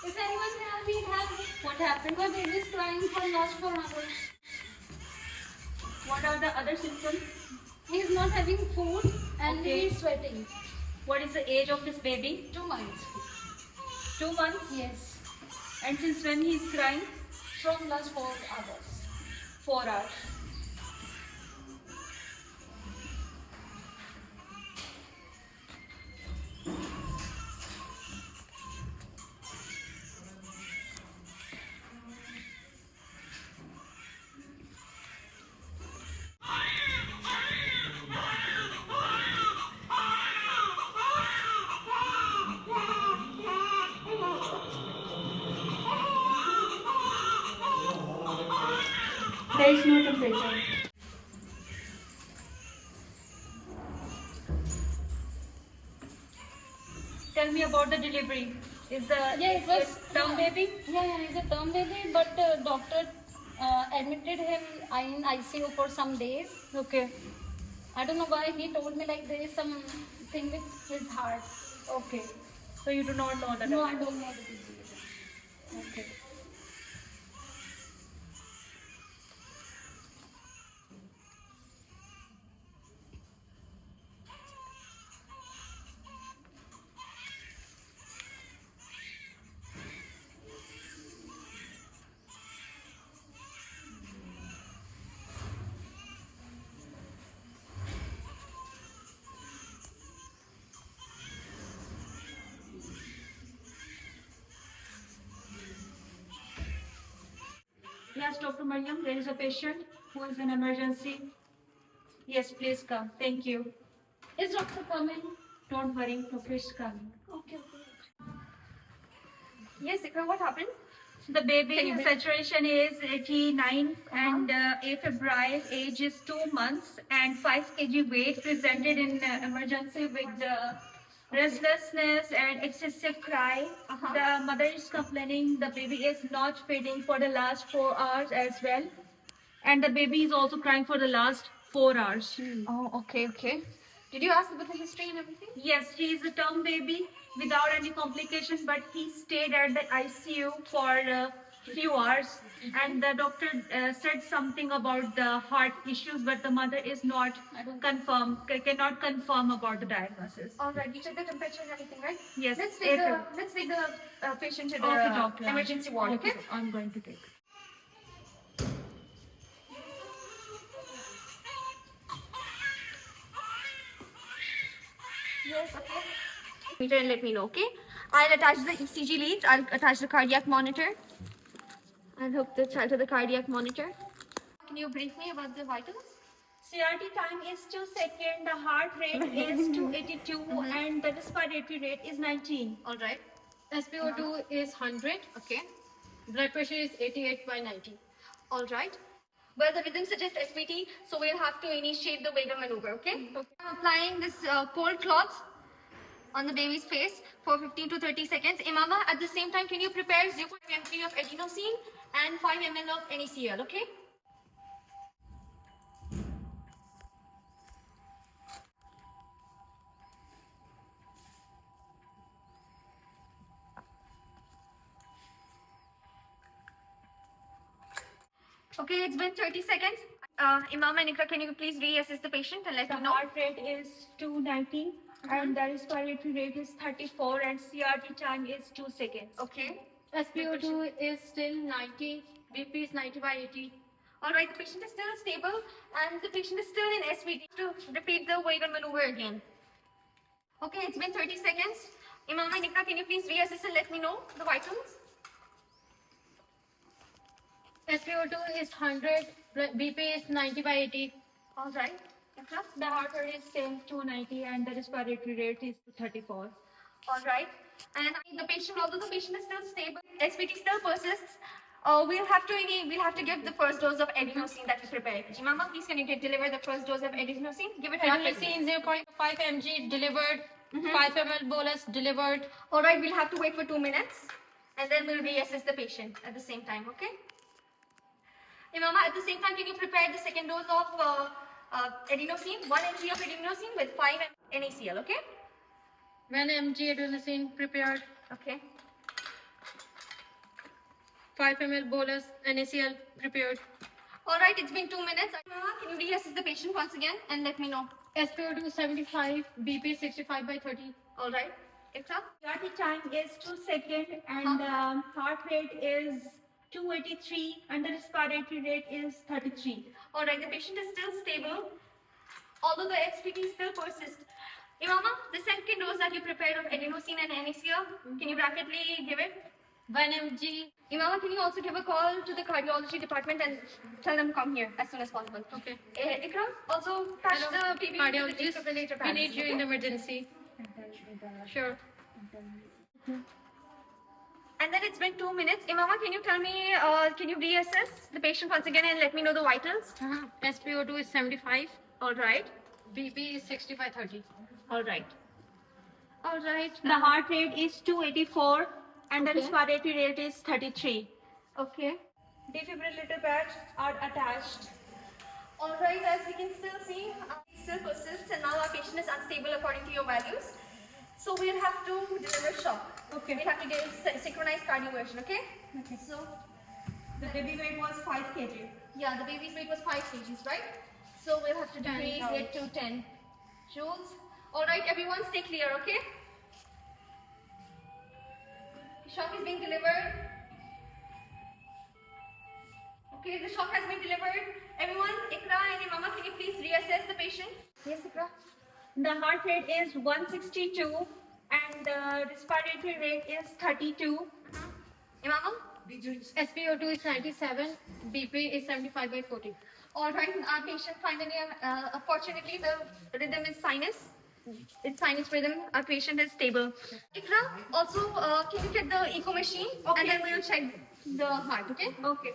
Is anyone happy? What happened? My baby is crying for last 4 hours. What are the other symptoms? He is not having food and Okay. he is sweating. What is the age of this baby? 2 months. 2 months. Yes. And since when he is crying? From last 4 hours. 4 hours. There is no temperature. Tell me about the delivery. Is the Yeah, it was term baby? Yeah, he's a term baby, but doctor admitted him in ICU for some days. Okay. I don't know why he told me like there is some thing with his heart. Okay. So you do not know that. No, I don't know the disease. Okay. Yes, Dr. Mariam, there is a patient who is in emergency. Yes, please come. Thank you. Is doctor coming? Don't worry, doctor is coming. Okay, okay. Yes, Ikra, what happened? The baby saturation is 89 and afebrile age is 2 months and 5 kg weight, presented in emergency with restlessness and excessive cry. The mother is complaining the baby is not feeding for the last 4 hours as well, and the baby is also crying for the last 4 hours. Oh, okay, okay. Did you ask about the history and everything? Yes, he is a term baby without any complication, but he stayed at the ICU for a few hours, and the doctor said something about the heart issues, but the mother is not cannot confirm about the diagnosis. All right, you checked the temperature and everything, right? Yes, Let's take the patient to the Okay, doctor. emergency ward, okay? I'm going to take. Yes, okay. Meter and let me know, okay? I'll attach the ECG leads. I'll attach the cardiac monitor. I'll hook the child to the cardiac monitor. Can you brief me about the vitals? CRT time is 2 seconds, the heart rate is 282, and the respiratory rate is 19. All right. SpO2 is 100. Okay. Blood pressure is 88 by 90. All right. Well, the rhythm suggests SVT, so we'll have to initiate the Weger maneuver, okay? I'm applying this cold cloth on the baby's face for 15 to 30 seconds. Imama, at the same time, can you prepare 0.5 mg of adenosine and 5 ml of NaCl, okay? Okay, it's been 30 seconds. Imama and Ikra, can you please reassess the patient and let The me know? heart rate is 290 and the respiratory rate is 34 and CRT time is 2 seconds. Okay. SpO2 is still 90. BP is 90 by 80. All right, the patient is still stable and the patient is still in SVT. To repeat the Weger maneuver again. Okay, it's been 30 seconds. Imama and Ikra, can you please reassess and let me know the vitals? SpO2 is 100. BP is 90 by 80. All right. Ikra? The heart rate is same 290 and the respiratory rate is 34. All right. And the patient, although the patient is still stable, SVT still persists. We'll have to give the first dose of adenosine that we prepared. Imama, please can you deliver the first dose of adenosine? Give it rapidly. Adenosine 0.5 mg delivered. 5 ml bolus delivered. All right, we'll have to wait for 2 minutes and then we'll reassess the patient at the same time, okay? Imama, at the same time, can you prepare the second dose of adenosine, 1 mg of adenosine with 5 NaCl, okay? 1 mg adenosine prepared. Okay. 5 ml bolus NaCl prepared. All right, it's been 2 minutes. Can you reassess the patient once again and let me know? SpO2 75, BP 65 by 30. All right. Ikra? Starting time is 2 seconds and heart rate is 283 and the respiratory rate is 33. All right, the patient is still stable, although the XPT still persists. Imama, the second dose that you prepared of adenosine and NaCl, can you rapidly give it? 1 mg. Imama, can you also give a call to the cardiology department and tell them to come here as soon as possible? Okay. Ikra, also touch the PB Cardiologist, we need you in the emergency. Sure. And then it's been 2 minutes. Imama, can you tell me, can you reassess the patient once again and let me know the vitals? SpO2 is 75, All right. BP is 60 by 30. All right. All right. The heart rate is 284 and the Okay. respiratory rate is 33. Okay. Defibrillator pads are attached. All right, as we can still see, it still persists and now our patient is unstable according to your values. So we'll have to deliver shock. Okay. We'll have to give synchronized cardioversion, okay? Okay. So, The baby weight was 5 kg. yeah, the baby's weight was 5 kgs, right? So we'll have to 10 decrease it to joules. 10 joules. All right, everyone stay clear, okay? Shock is being delivered. Okay, the shock has been delivered. Everyone, Ikra and Imama, can you please reassess the patient? Yes, Ikra. The heart rate is 162 and the respiratory rate is 32. Imama? SpO2 is 97, BP is 75 by 40. All right, our patient finally, unfortunately, the rhythm is sinus. It's sinus rhythm. Our patient is stable. Ikra, also, can you get the echo machine? Okay. And then we'll check the heart, okay? Okay.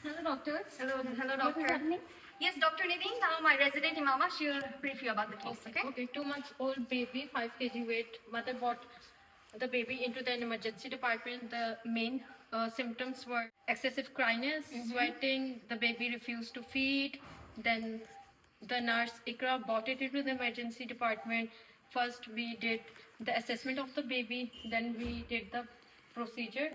Hello, doctor. Hello, What is doctor. happening? Yes, Dr. Nidhi, now my resident Imama, she will brief you about the case, okay? Okay, 2 months old baby, 5 kg weight. Mother brought the baby into the emergency department. The main symptoms were excessive cryness, sweating. The baby refused to feed. Then the nurse Ikra brought it into the emergency department. First, we did the assessment of the baby. Then we did the procedure.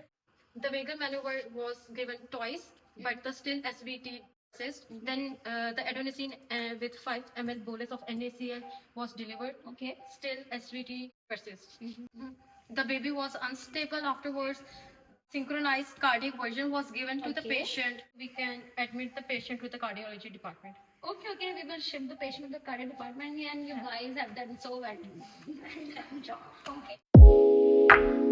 The vagal maneuver was given twice, but the still SVT persist. Then the adenosine with 5 ml bolus of NaCl was delivered. Okay. Still SVT persists. The baby was unstable afterwards. Synchronized cardiac version was given to the Okay. patient. We can admit the patient to the cardiology department. Okay, we will ship the patient to the cardiac department and you guys have done so well. Good job. Okay.